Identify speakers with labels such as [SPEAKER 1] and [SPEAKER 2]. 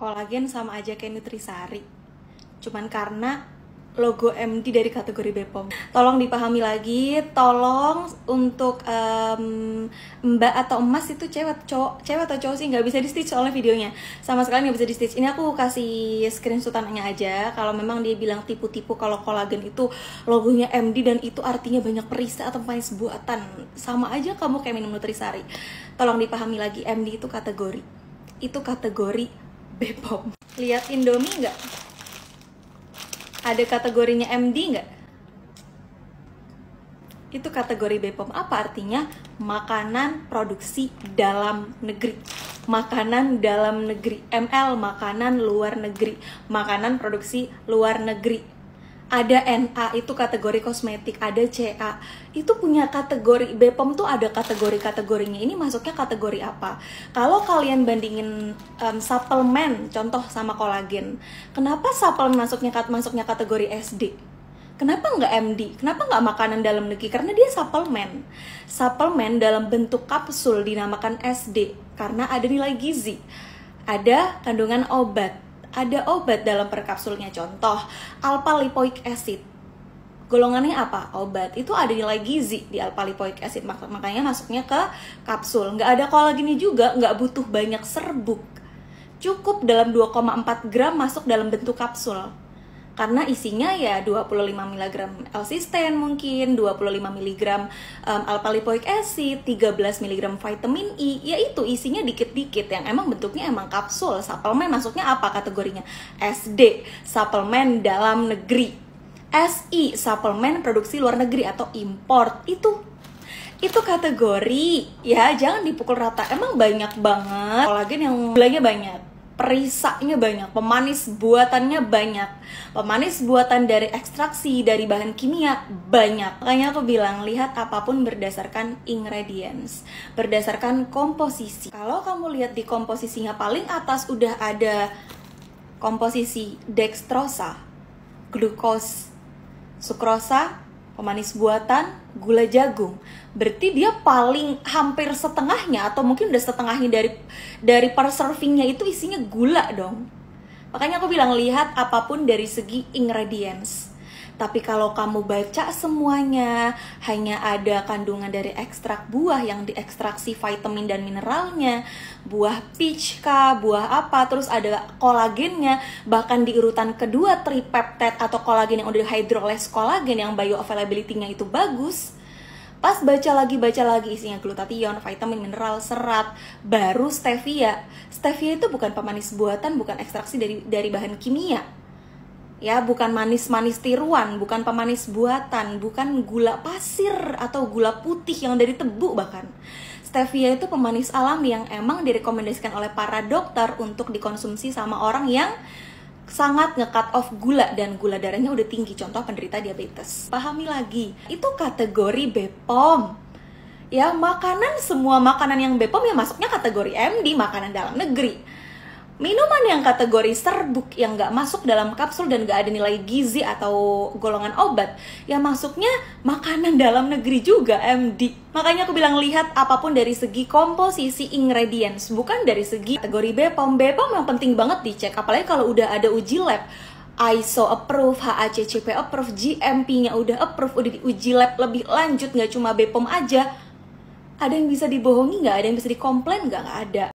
[SPEAKER 1] Kolagen sama aja kayak Nutrisari, cuman karena logo MD dari kategori Bepom. Tolong dipahami lagi, tolong untuk mbak atau emas itu cewek atau cowok sih, nggak bisa di stitch soalnya videonya sama sekali nggak bisa di stitch. Ini aku kasih screenshotannya aja. Kalau memang dia bilang tipu-tipu kalau kolagen itu logonya MD dan itu artinya banyak perisa atau manis buatan, sama aja kamu kayak minum Nutrisari. Tolong dipahami lagi, MD itu kategori Bepom. Lihat Indomie nggak? Ada kategorinya MD nggak? Itu kategori Bepom. Apa artinya? Makanan produksi dalam negeri. Makanan dalam negeri. ML, makanan luar negeri. Makanan produksi luar negeri. Ada NA, itu kategori kosmetik. Ada CA, itu punya kategori. Bepom tuh ada kategori-kategorinya. Ini masuknya kategori apa? Kalau kalian bandingin suplemen, contoh sama kolagen, kenapa suplemen masuknya kategori SD? Kenapa nggak MD? Kenapa nggak makanan dalam negeri? Karena dia suplemen. Suplemen dalam bentuk kapsul dinamakan SD karena ada nilai gizi, ada kandungan obat. Ada obat dalam per kapsulnya, contoh alpha lipoic acid. Golongannya apa? Obat. Itu ada nilai gizi di alpha lipoic acid, makanya masuknya ke kapsul. Nggak ada kolagennya juga, nggak butuh banyak serbuk. Cukup dalam 2,4 gram masuk dalam bentuk kapsul. Karena isinya ya 25 mg L-cysteine mungkin, 25 mg alpha lipoic acid, 13 mg vitamin E. Ya itu isinya dikit-dikit yang emang bentuknya emang kapsul. Suplemen masuknya apa kategorinya? SD, suplemen dalam negeri. SI, suplemen produksi luar negeri atau import. Itu kategori ya, jangan dipukul rata. Emang banyak banget kolagen yang gulanya banyak, perisanya banyak, pemanis buatannya banyak, pemanis buatan dari ekstraksi dari bahan kimia banyak. Makanya aku bilang, lihat apapun berdasarkan ingredients, berdasarkan komposisi. Kalau kamu lihat di komposisinya paling atas udah ada komposisi dextrosa, glukos, sukrosa, pemanis buatan, gula jagung, berarti dia paling hampir setengahnya atau mungkin udah setengahnya dari per servingnya itu isinya gula dong. Makanya aku bilang, lihat apapun dari segi ingredients. Tapi kalau kamu baca semuanya, hanya ada kandungan dari ekstrak buah yang diekstraksi vitamin dan mineralnya, buah peach kah, buah apa, terus ada kolagennya, bahkan di urutan kedua tripeptide atau kolagen yang udah hydrolyze kolagen yang bioavailability-nya itu bagus. Pas baca lagi isinya glutathione, vitamin, mineral, serat, baru stevia. Stevia itu bukan pemanis buatan, bukan ekstraksi dari bahan kimia. Ya, bukan manis-manis tiruan, bukan pemanis buatan, bukan gula pasir atau gula putih yang dari tebu bahkan. Stevia itu pemanis alami yang emang direkomendasikan oleh para dokter untuk dikonsumsi sama orang yang sangat nge-cut off gula dan gula darahnya udah tinggi, contoh penderita diabetes. Pahami lagi, itu kategori Bepom. Ya, semua makanan yang Bepom ya masuknya kategori MD, makanan dalam negeri. Minuman yang kategori serbuk yang nggak masuk dalam kapsul dan nggak ada nilai gizi atau golongan obat, ya masuknya makanan dalam negeri juga, MD. Makanya aku bilang, lihat apapun dari segi komposisi ingredients, bukan dari segi kategori Bepom. Bepom yang penting banget dicek, apalagi kalau udah ada uji lab, ISO approve, HACCP approve, GMP-nya udah approve, udah diuji lab lebih lanjut, nggak cuma Bepom aja. Ada yang bisa dibohongi nggak? Ada yang bisa dikomplain nggak? Nggak ada.